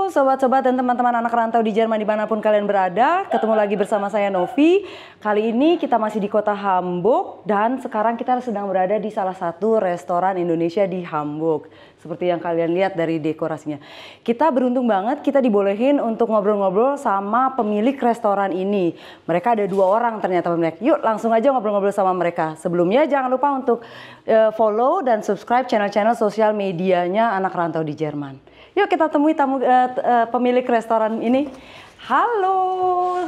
sobat-sobat dan teman-teman anak rantau di Jerman dimanapun kalian berada. Ketemu lagi bersama saya Novi. Kali ini kita masih di kota Hamburg dan sekarang kita sedang berada di salah satu restoran Indonesia di Hamburg. Seperti yang kalian lihat dari dekorasinya. Kita beruntung banget kita dibolehin untuk ngobrol-ngobrol sama pemilik restoran ini. Mereka ada 2 orang ternyata pemilik. Yuk langsung aja ngobrol-ngobrol sama mereka. Sebelumnya jangan lupa untuk follow dan subscribe channel-channel sosial medianya anak rantau di Jerman. Yuk kita temui pemilik restoran ini. Halo.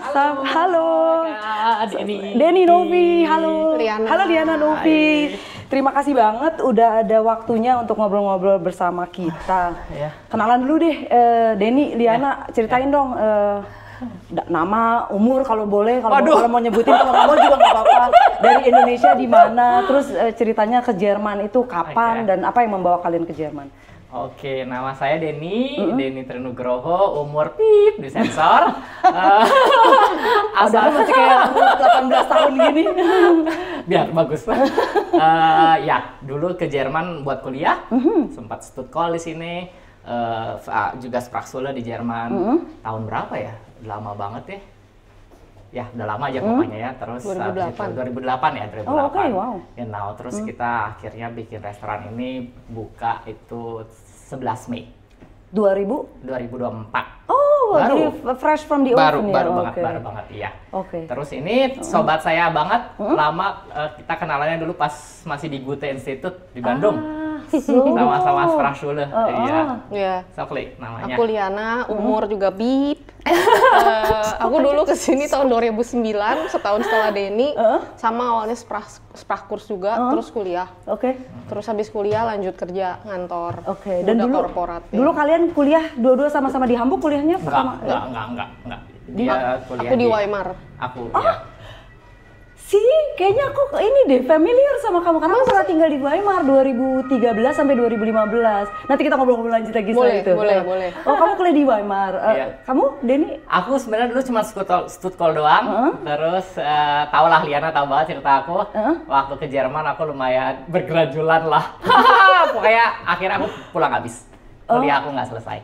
Denny Novi. Halo. Liana. Halo Liana Novi. Terima kasih banget udah ada waktunya untuk ngobrol-ngobrol bersama kita. Kenalan dulu deh, Denny, Liana, ceritain dong nama, umur kalau boleh, kalau mau nyebutin, kalau nggak mau juga nggak apa-apa. Dari Indonesia di mana, terus ceritanya ke Jerman itu kapan dan apa yang membawa kalian ke Jerman? Oke, nama saya Denny, Denny Trinugroho, umur disensor. Asal masih kayak 18 tahun gini. Biar bagus. Ya, dulu ke Jerman buat kuliah, sempat Stuttgart di sini, juga Sprachschule di Jerman. Tahun berapa ya? Lama banget ya. Ya, udah lama aja pokoknya ya. Terus 2008 ya, 2008. Oh, oke, wow. Terus kita akhirnya bikin restoran ini buka itu 11 Mei 2024. Oh, jadi fresh from the oven ya? Baru banget, iya. Oke. Terus ini sobat saya banget, lama kita kenalannya dulu pas masih di Goethe Institute di Bandung. Sama-sama Sprachschule. Iya. Sokli namanya. Aku Liana, umur juga bip. Aku dulu kesini tahun 2009, setahun setelah Denny. Sama awalnya Sprachkurs juga, terus kuliah. Oke. Terus habis kuliah lanjut kerja ngantor. Oke. Dan dulu korporat. Dulu kalian kuliah dua-dua sama-sama di Hamburg kuliahnya pertama? Enggak. Dia kuliah aku di Weimar. Aku ya. Kayaknya aku ini deh familiar sama kamu karena aku pernah tinggal di Weimar 2013 sampai 2015. Nanti kita ngobrol-ngobrol lanjut lagi soal itu. Boleh. Oh, kamu kuliah di Weimar. Kamu, Denny? Aku sebenarnya dulu cuma Stuttgart doang. Terus tau lah Liana tahu banget cerita aku. Waktu ke Jerman aku lumayan bergerajulan lah. Pokoknya akhirnya aku pulang habis. Kuliah aku nggak selesai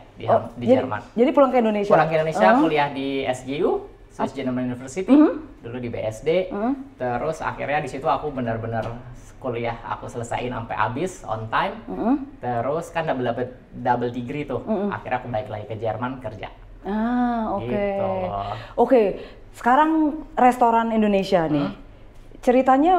di Jerman. Jadi pulang ke Indonesia? Pulang ke Indonesia, kuliah di SGU. Swiss German University, dulu di BSD, terus akhirnya di situ aku benar-benar kuliah aku selesaiin sampai habis on time, terus kan double degree tuh, akhirnya aku balik lagi ke Jerman kerja. Oke. Gitu. Oke, sekarang restoran Indonesia nih, ceritanya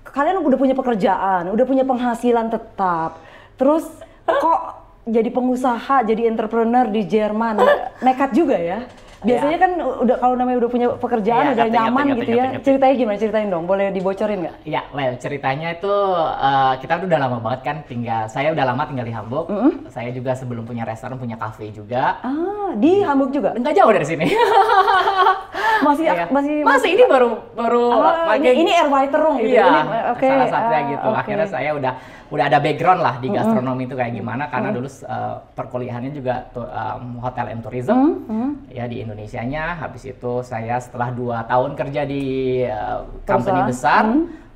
kalian udah punya pekerjaan, udah punya penghasilan tetap, terus kok jadi pengusaha, jadi entrepreneur di Jerman, nekat juga ya? Biasanya kan udah kalau namanya udah punya pekerjaan udah nyaman gitu ya. Ceritanya gimana? Ceritain dong. Boleh dibocorin nggak? Iya, ceritanya itu kita udah lama banget kan saya udah lama tinggal di Hamburg. Saya juga sebelum punya restoran punya cafe juga. Di Hamburg juga? Nggak jauh dari sini. masih ini baru ini Erweiterung gitu. Iya, salah satunya gitu. Akhirnya saya udah ada background lah di gastronomi itu kayak gimana karena dulu perkuliahannya juga hotel and tourism ya di Indonesianya. Habis itu saya setelah 2 tahun kerja di company besar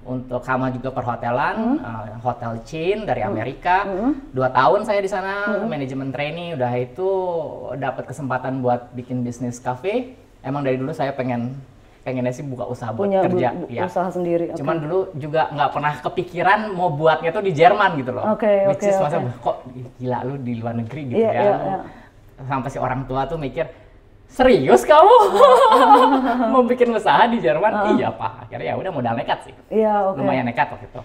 untuk sama juga perhotelan, hotel chain dari Amerika. 2 tahun saya di sana manajemen trainee, udah itu dapat kesempatan buat bikin bisnis cafe. Emang dari dulu saya pengennya sih buka usaha buat kerja, usaha sendiri. Cuman dulu juga nggak pernah kepikiran mau buatnya tuh di Jerman gitu loh. Which is masa kok gila lu di luar negeri gitu Sampai si orang tua tuh mikir, serius kamu mau bikin usaha di Jerman? Iya Pak. Akhirnya ya udah modal nekat sih. Lumayan nekat waktu itu.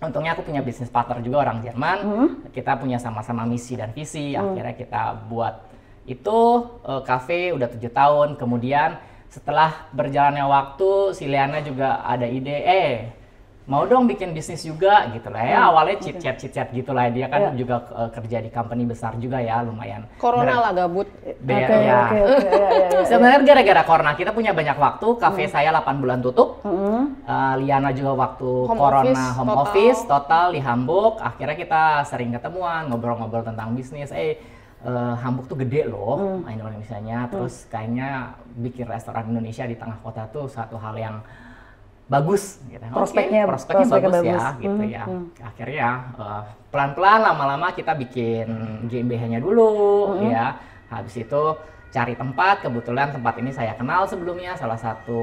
Untungnya aku punya bisnis partner juga orang Jerman. Kita punya sama-sama misi dan visi. Akhirnya kita buat itu cafe udah 7 tahun. Kemudian setelah berjalannya waktu, si Liana juga ada ide, mau dong bikin bisnis juga gitu lah ya. Awalnya chit-chat gitu lah, dia kan juga kerja di company besar juga ya, lumayan. Corona lah gabut. Sebenarnya gara-gara corona kita punya banyak waktu, cafe saya 8 bulan tutup. Liana juga waktu home office total di Hamburg. Akhirnya kita sering ketemuan, ngobrol-ngobrol tentang bisnis. Hamburg tuh gede loh, Indonesianya. Terus kayaknya bikin restoran Indonesia di tengah kota tuh satu hal yang bagus. Gitu. Prospeknya bagus ya, gitu ya. Akhirnya pelan-pelan lama-lama kita bikin GmbH-nya dulu, ya. Habis itu cari tempat, kebetulan tempat ini saya kenal sebelumnya, salah satu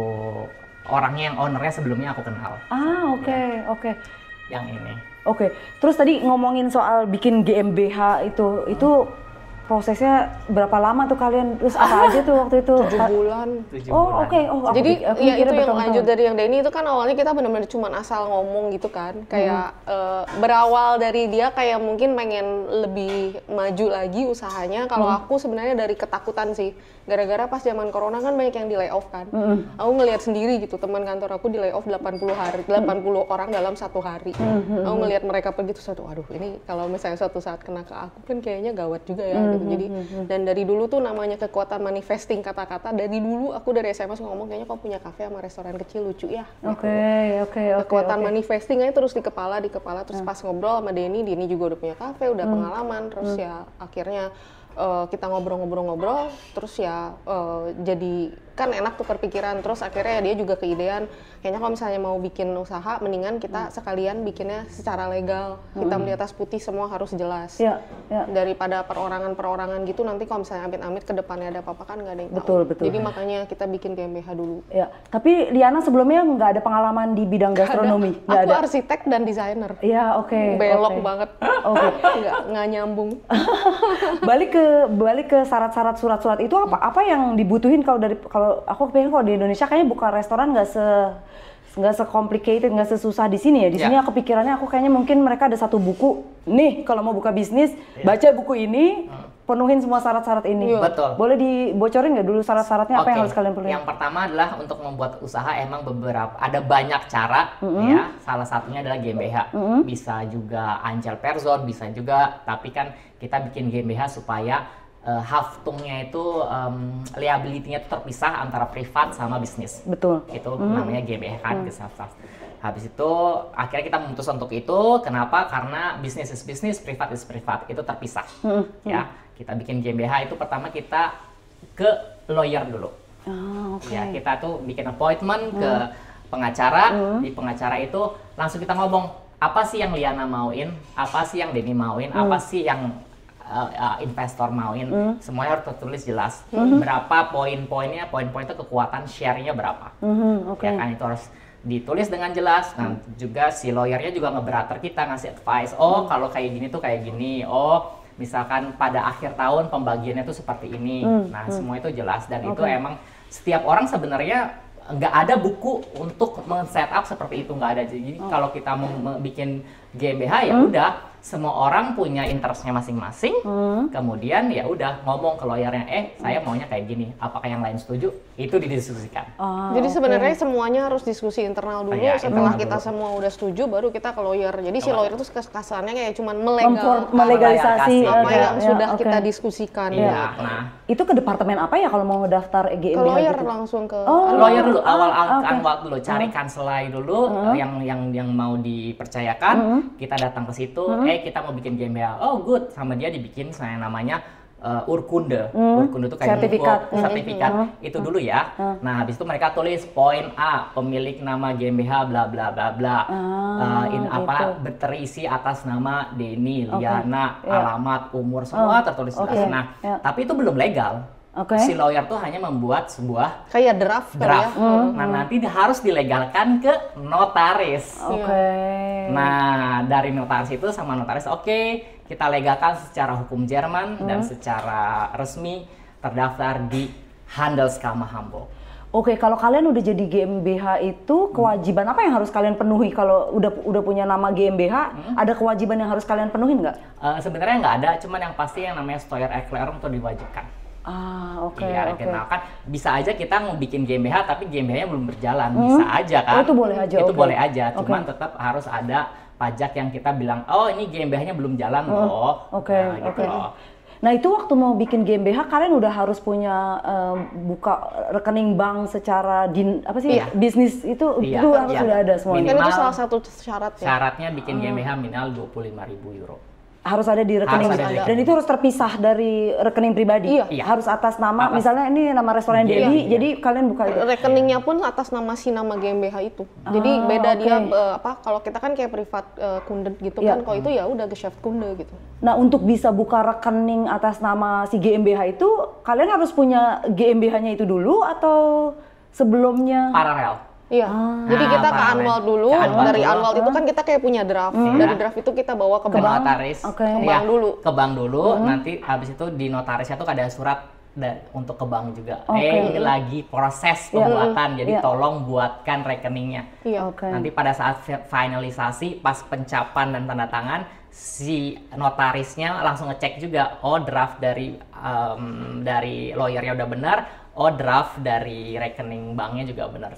orangnya yang ownernya sebelumnya aku kenal. Oke. Yang ini. Oke. Terus tadi ngomongin soal bikin GmbH itu prosesnya berapa lama tuh kalian? Terus apa aja tuh waktu itu? 7 bulan. Oke. Jadi ya itu yang lanjut dari yang Denny itu kan awalnya kita benar-benar cuma asal ngomong gitu kan. Kayak berawal dari dia kayak mungkin pengen lebih maju lagi usahanya. Kalau aku sebenarnya dari ketakutan sih. Gara-gara pas zaman corona kan banyak yang di layoff kan. Aku ngelihat sendiri gitu teman kantor aku di layoff 80 orang dalam 1 hari. Aku ngelihat mereka pergi tuh aduh ini kalau misalnya suatu saat kena ke aku kan kayaknya gawat juga ya gitu. Jadi dan dari dulu tuh namanya kekuatan manifesting kata-kata. Dari dulu aku dari SMA ngomong kayaknya kau punya kafe sama restoran kecil lucu ya. Kekuatan manifesting aja terus di kepala terus pas ngobrol sama Denny juga udah punya kafe, udah pengalaman terus ya akhirnya kita ngobrol-ngobrol terus ya jadi kan enak tuh perpikiran terus akhirnya ya dia juga keidean kayaknya kalau misalnya mau bikin usaha mendingan kita sekalian bikinnya secara legal hitam di atas putih semua harus jelas daripada perorangan gitu nanti kalau misalnya amit-amit ke depannya ada apa-apa kan nggak ada yang tahu. Betul. Jadi makanya kita bikin GmbH dulu. Ya, tapi Liana sebelumnya nggak ada pengalaman di bidang gastronomi? Nggak ada. Aku arsitek dan desainer. Iya, oke. Belok banget. Nggak nyambung. Balik ke syarat-syarat surat-surat itu apa yang dibutuhin kalau aku pengen kalau di Indonesia kayaknya buka restoran nggak se-complicated, nggak sesusah di sini ya. Di sini aku pikirannya kayaknya mungkin mereka ada satu buku nih kalau mau buka bisnis baca buku ini penuhin semua syarat-syarat ini. Betul. Boleh dibocorin nggak dulu syarat-syaratnya apa yang harus kalian penuhi? Yang pertama adalah untuk membuat usaha emang ada banyak cara ya. Salah satunya adalah GmbH. Bisa juga Angel Person, bisa juga tapi kan kita bikin GmbH supaya haftungnya itu liability-nya itu terpisah antara privat sama bisnis. Betul. Itu namanya GmbH kan, Gesellschaft. Habis itu akhirnya kita memutuskan untuk itu. Kenapa? Karena bisnis is bisnis, privat is privat. Itu terpisah. Ya, kita bikin GmbH itu pertama kita ke lawyer dulu. Ya, kita tuh bikin appointment ke pengacara. Di pengacara itu langsung kita ngomong apa sih yang Liana mauin, apa sih yang Denny mauin, apa sih yang investor mauin, semuanya harus tertulis jelas. Berapa poin-poinnya, poin-poin itu kekuatan share-nya berapa. Ya kan itu harus ditulis dengan jelas. Nah juga si lawyernya juga nge-bratter kita, ngasih advice. Oh kalau kayak gini tuh kayak gini. Oh misalkan pada akhir tahun pembagiannya tuh seperti ini. Nah semua itu jelas dan itu emang setiap orang sebenarnya nggak ada buku untuk men-setup seperti itu, nggak ada. Jadi kalau kita mau bikin GmbH ya udah semua orang punya interestnya masing-masing. Kemudian ya udah ngomong ke lawyernya, saya maunya kayak gini. Apakah yang lain setuju? Itu didiskusikan. Jadi sebenarnya semuanya harus diskusi internal dulu. Setelah kita semua udah setuju, baru kita ke lawyer. Jadi si lawyer itu kasarnya kayak cuman melegalisasi apa yang sudah kita diskusikan. Nah, itu ke departemen apa ya kalau mau ngedaftar GmbH? Ke lawyer gitu? Langsung ke lawyer dulu. Awal dulu cari kanselai dulu yang mau dipercayakan. Kita datang ke situ. Kita mau bikin GmbH. Oh good, sama dia dibikin saya namanya Urkunde. Urkunde itu kayak sertifikat. Itu dulu ya. Nah, habis itu mereka tulis poin A, pemilik nama GmbH bla bla bla bla. Berterisi atas nama Denny, Liana, alamat, umur semua tertulis jelas. Nah, tapi itu belum legal. Si lawyer tuh hanya membuat sebuah kayak draft. Nah, nanti harus dilegalkan ke notaris. Nah, dari notaris itu sama notaris kita legalkan secara hukum Jerman dan secara resmi terdaftar di Handelskammer Hamburg. Kalau kalian udah jadi GmbH itu kewajiban apa yang harus kalian penuhi kalau udah punya nama GmbH? Ada kewajiban yang harus kalian penuhin nggak? Sebenarnya nggak ada, cuman yang pasti yang namanya Steuererklärung itu diwajibkan. Kan bisa aja kita mau bikin GmbH tapi GmbH-nya belum berjalan, bisa aja kan? Itu boleh aja. Itu boleh aja, cuman tetap harus ada pajak yang kita bilang, ini GmbH-nya belum jalan loh. Nah itu waktu mau bikin GmbH kalian udah harus punya buka rekening bank secara bisnis itu harus sudah ada semuanya. Kan itu salah satu syarat ya. Syaratnya bikin GmbH minimal 25.000 euro. Harus ada di rekening. Dan itu harus terpisah dari rekening pribadi. Iya. Harus atas nama, misalnya ini nama restoran Dedi, jadi kalian buka itu. Rekeningnya pun atas nama GmbH itu. Jadi beda dia kalau kita kan kayak privat kunde gitu kan, kalau itu ya udah Geschäftskunde gitu. Nah, untuk bisa buka rekening atas nama si GmbH itu, kalian harus punya GmbH-nya itu dulu atau sebelumnya? Paralel. Iya, jadi kita ke Anwalt dulu, dari Anwalt itu kan kita kayak punya draft, dari draft itu kita bawa ke bank, notaris, ke bank dulu. Ke bank dulu, nanti habis itu di notarisnya tuh ada surat untuk ke bank juga. Ini lagi proses pembuatan, jadi tolong buatkan rekeningnya. Nanti pada saat finalisasi, pas pencapan dan tanda tangan, si notarisnya langsung ngecek juga, draft dari lawyernya udah benar, draft dari rekening banknya juga benar.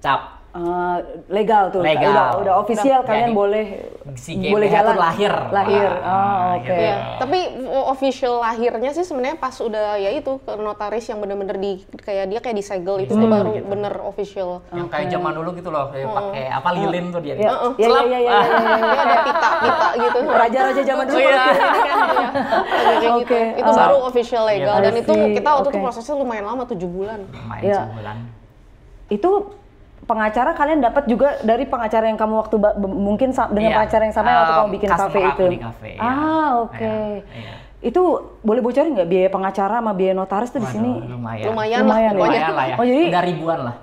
Cap. Legal tuh. Legal. Udah official, kalian boleh si boleh jalan. Lahir. Oke. Ya, tapi official lahirnya sih sebenarnya pas udah ya itu ke notaris yang bener-bener kayak disegel itu tuh baru gitu. Bener official. Yang kayak zaman dulu gitu loh, pakai lilin tuh dia. Iya. Ada pita gitu. Raja-raja zaman dulu. Oke. Itu baru official legal dan itu kita waktu itu prosesnya lumayan lama 7 bulan. Lumayan 7 bulan. Itu pengacara kalian dapat juga dari pengacara yang kamu waktu mungkin dengan pengacara yang sama waktu kamu bikin kafe itu. Oke. Itu boleh bocorin nggak biaya pengacara sama biaya notaris tuh di sini? Lumayan lah ya. Jadi udah ribuan lah.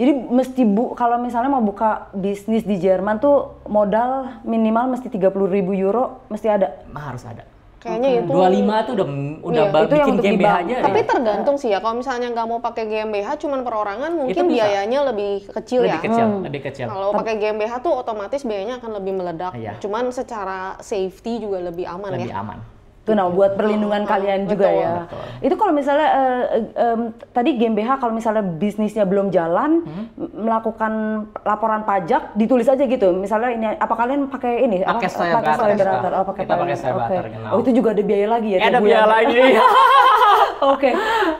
Jadi mesti kalau misalnya mau buka bisnis di Jerman tuh modal minimal mesti 30.000 euro mesti ada. Harus ada. Kayaknya itu 25 tuh udah bikin GmbH aja. Tapi tergantung sih ya, kalau misalnya nggak mau pakai GmbH cuman perorangan mungkin biayanya lebih kecil ya. Lebih kecil. Kalau pakai GmbH tuh otomatis biayanya akan lebih meledak. Cuman secara safety juga lebih aman. Lebih aman. Tuh buat perlindungan kalian juga ya. Betul. Itu kalau misalnya tadi GmbH kalau misalnya bisnisnya belum jalan, melakukan laporan pajak ditulis aja gitu. Misalnya ini apa kalian pakai ini? Pakai Steuerberater. Kita pakai Steuerberater. Itu juga ada biaya lagi ya? Ada biaya lagi. Oke.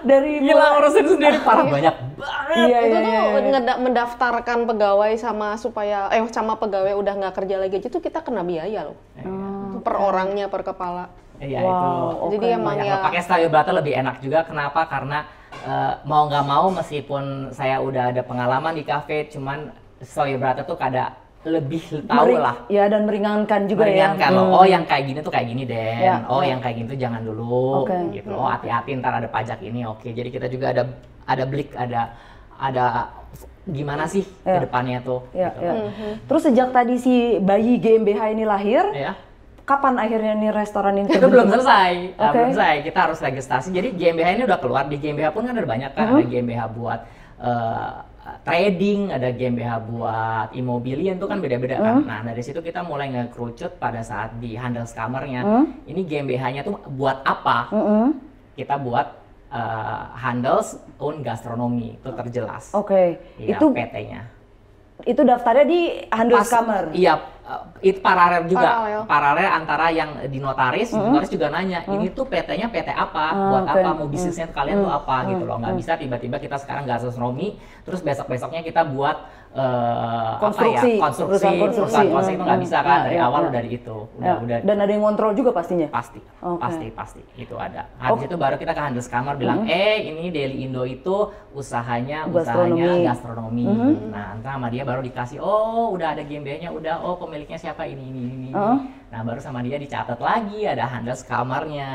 Dari gila urusin sendiri parah banyak banget. Itu tuh mendaftarkan pegawai sama pegawai udah nggak kerja lagi aja tuh kita kena biaya loh. Per orangnya, per kepala. Iya itu. Jadi emang ya pakai Steuerberater lebih enak juga. Kenapa? Karena mau nggak mau meskipun saya udah ada pengalaman di kafe, cuman Steuerberater tuh lebih tahu lah. Ya dan meringankan juga meringankan loh. Yang kayak gini tuh kayak gini Den. Yang kayak gini tuh jangan dulu. Gitu. Hati-hati ntar ada pajak ini. Jadi kita juga ada blik, ada gimana sih ke depannya tuh. Terus sejak tadi si bayi GmbH ini lahir, kapan akhirnya nih restoran ini? Itu belum selesai. Belum selesai. Kita harus registrasi. Jadi GmbH ini udah keluar. Di GmbH pun kan ada banyak kan. Ada GmbH buat trading, ada GmbH buat immobilien, itu kan beda-beda kan. Nah dari situ kita mulai nge-kerucut pada saat di Handelskamernya. Ini GmbH-nya tuh buat apa? Kita buat Handels und Gastronomie, itu terjelas. Itu PT-nya. Itu daftarnya di Handelskammer. Iya, itu paralel juga. Paralel antara yang di notaris juga nanya, ini tuh PT-nya PT apa, buat apa, mau bisnisnya kalian tuh apa gitu loh. Nggak bisa tiba-tiba kita sekarang gastronomi, terus besok-besoknya kita buat konstruksi itu nggak bisa kan, dari awal udah di itu. Udah. Dan ada yang ngontrol juga pastinya? Pasti itu ada. Habis itu baru kita ke Handelskammer bilang, ini Deli Indo itu usahanya gastronomi. Nah, entar sama dia baru dikasih, udah ada GmbH-nya, pemiliknya siapa ini. Nah, baru sama dia dicatat lagi ada Handelskammernya.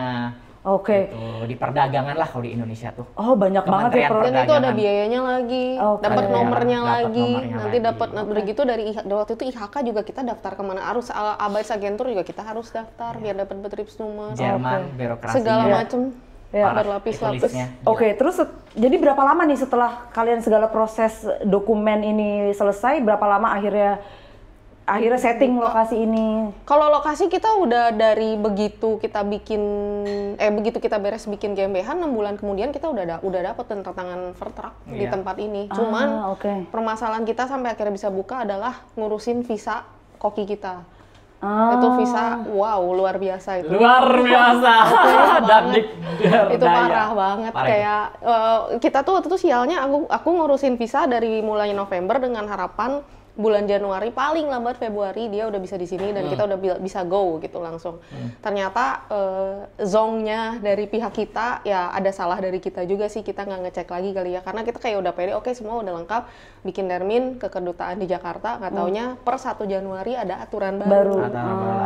Gitu. Di perdagangan lah kalau di Indonesia tuh. Banyak banget ya. Dan itu ada biayanya lagi, dapat nomornya lagi, nanti dapat begitu dari waktu itu IHK juga kita daftar kemana, harus Arbeitsagentur juga kita harus daftar biar dapat Betriebsnummer. Jerman, birokrasi. Segala macam. Berlapis-lapis. Terus jadi berapa lama nih setelah kalian segala proses dokumen ini selesai, berapa lama akhirnya setting lokasi ini? Kalau lokasi kita udah dari begitu kita beres bikin GmbH 6 bulan kemudian kita udah dapat tanda tangan vertrag di tempat ini. Cuman permasalahan kita sampai akhirnya bisa buka adalah ngurusin visa koki kita. Itu visa, luar biasa itu. Luar biasa. Itu parah banget. Kayak kita tuh waktu itu sialnya aku ngurusin visa dari mulai November dengan harapan bulan Januari, paling lambat Februari dia udah bisa di sini dan kita udah bisa go gitu langsung. Ternyata zongnya dari pihak kita ya ada salah dari kita juga sih, kita nggak ngecek lagi kali ya, karena kita kayak udah pede, oke semua udah lengkap, bikin termin ke kedutaan di Jakarta, nggak taunya per 1 Januari ada aturan baru.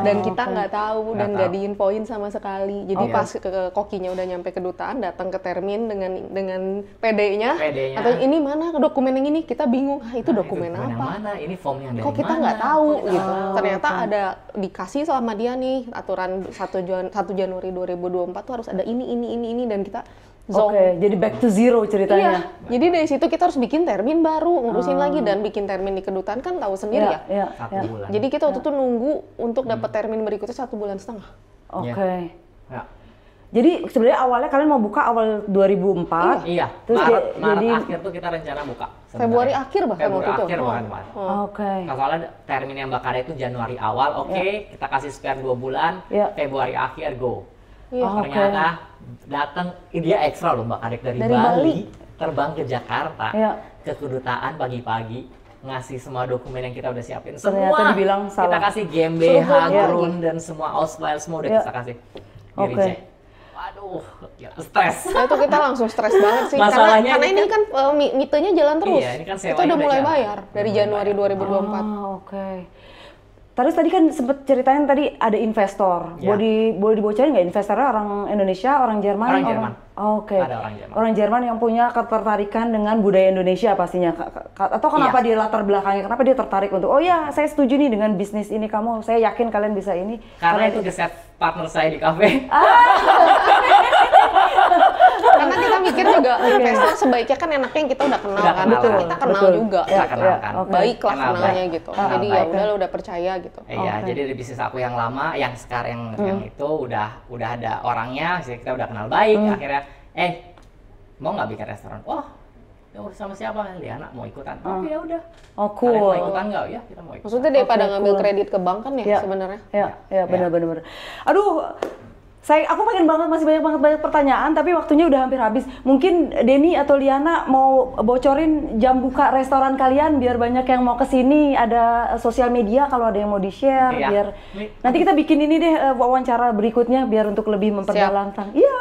Dan kita nggak tahu dan nggak diinfoin sama sekali. Jadi pas ke kokinya udah nyampe kedutaan, datang ke termin dengan PD-nya, atau ini mana dokumen yang ini, kita bingung, itu dokumen apa? Ini form yang dari kok kita nggak tahu gitu. Ternyata ada dikasih sama dia nih aturan 1 Januari 2024 tuh harus ada ini dan kita jadi back to zero ceritanya. Iya, jadi dari situ kita harus bikin termin baru, ngurusin lagi, dan bikin termin di kedutaan kan tahu sendiri ya. 1 bulan. Jadi kita waktu itu nunggu untuk dapat termin berikutnya 1,5 bulan. Jadi sebenarnya awalnya kalian mau buka awal 2004. Iya. Terus Maret akhir tuh kita rencana buka. Februari akhir bahkan waktu itu. Soalnya termin yang bakal itu Januari awal, kita kasih spare 2 bulan, Februari akhir go. Ternyata datang dia ekstra loh Mbak Kadek dari Bali terbang ke Jakarta ke kedutaan pagi-pagi, ngasih semua dokumen yang kita udah siapin. Ternyata dibilang salah. Kita kasih GmbH, Grund dan semua Ausfile semua udah kita kasih. Waduh, stres. Nah, itu kita langsung stres banget sih. Karena ini kan mitenya jalan terus. Iya, ini kan kita udah mulai bayar dari Januari 2024. Terus tadi kan sempet ceritain tadi ada investor. Boleh dibocorin nggak investornya orang Indonesia, orang Jerman? Orang Jerman. Ada orang Jerman. Orang Jerman yang punya ketertarikan dengan budaya Indonesia pastinya. Atau kenapa dia latar belakangnya? Kenapa dia tertarik untuk saya setuju nih dengan bisnis ini kamu. Saya yakin kalian bisa ini. Karena itu geset partner saya di kafe. Karena kita mikir juga investor sebaiknya kan enaknya yang kita udah kenal kan. Kita kenal juga. Baiklah kenalnya gitu. Jadi ya udah percaya gitu. Iya, jadi di bisnis aku yang lama, yang sekarang yang itu udah ada orangnya, kita udah kenal baik. Akhirnya mau nggak bikin restoran? Wah, ya udah sama siapa? Liana mau ikutan? Oke ya udah. Cool. Kalian mau ikutan nggak? Ya kita mau ikutan. Maksudnya daripada ngambil kredit ke bank kan ya sebenarnya. Iya benar. Aduh. Aku pengen banget, masih banyak pertanyaan, tapi waktunya udah hampir habis. Mungkin Denny atau Liana mau bocorin jam buka restoran kalian biar banyak yang mau kesini, ada sosial media kalau ada yang mau di-share, biar nanti kita bikin ini deh wawancara berikutnya biar untuk lebih memperdalam. Iya,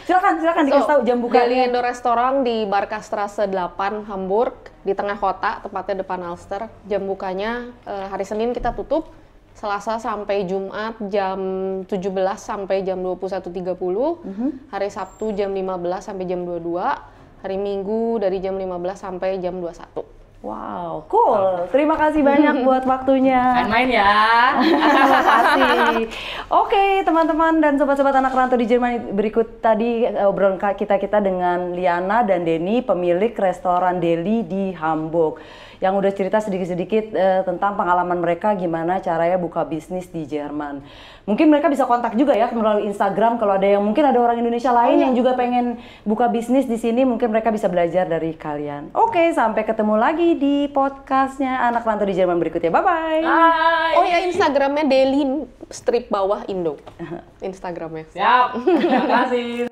silakan dikasih tahu jam buka. Deli Indo Restoran di Barkastrasse 8 Hamburg, di tengah kota, tepatnya depan Alster. Jam bukanya hari Senin kita tutup. Selasa sampai Jumat jam 17 sampai jam 21.30, hari Sabtu jam 15 sampai jam 22, hari Minggu dari jam 15 sampai jam 21. Wow, cool. Terima kasih banyak buat waktunya. Main ya. Terima kasih. Oke, teman-teman dan sobat-sobat anak rantau di Jerman, berikut tadi obrolan kita dengan Liana dan Denny, pemilik restoran Deli di Hamburg, yang udah cerita sedikit-sedikit tentang pengalaman mereka gimana caranya buka bisnis di Jerman. Mungkin mereka bisa kontak juga ya melalui Instagram kalau ada yang mungkin ada orang Indonesia lain yang juga pengen buka bisnis di sini, mungkin mereka bisa belajar dari kalian. Oke, sampai ketemu lagi di podcastnya Anak Rantau di Jerman berikutnya. Bye-bye. Bye. Oh ya, Instagramnya Deli strip bawah Indo. Instagramnya. Siap. Terima kasih.